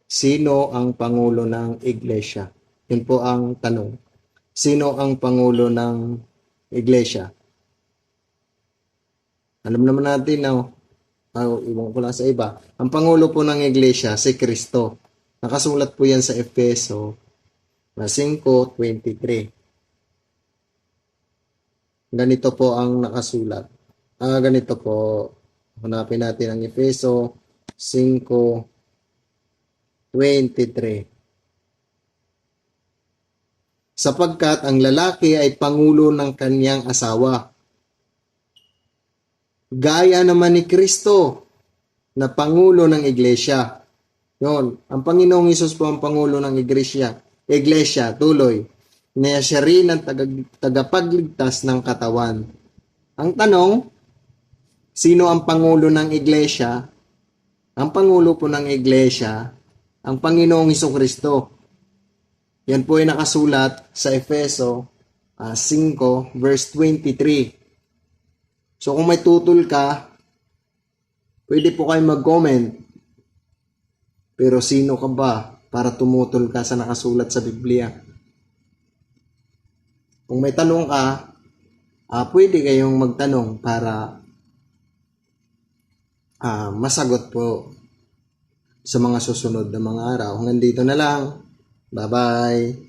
Sino ang Pangulo ng Iglesia? Yun po ang tanong. Sino ang Pangulo ng Iglesia? Alam naman natin na, iwan ko lang sa iba. Ang Pangulo po ng Iglesia, si Kristo. Nakasulat po yan sa Efeso 5:23. Ganito po ang nakasulat. Ganito po. Hanapin natin ang Efeso 5:23. Sapagkat ang lalaki ay pangulo ng kanyang asawa. Gaya naman ni Kristo na pangulo ng iglesia. Yun, ang Panginoong Hesus po ang pangulo ng iglesia. Iglesia, tuloy. Na siya rin ang tagapagligtas ng katawan. Ang tanong, sino ang pangulo ng iglesia? Ang pangulo po ng iglesia, ang Panginoong Hesukristo. Yan po ay nakasulat sa Efeso 5:23. So kung may tutol ka, pwede po kayo mag-comment. Pero sino ka ba para tumutol ka sa nakasulat sa Biblia? Kung may tanong ka, pwede kayong magtanong para masagot po sa mga susunod na mga araw. Hanggang dito na lang. Bye-bye.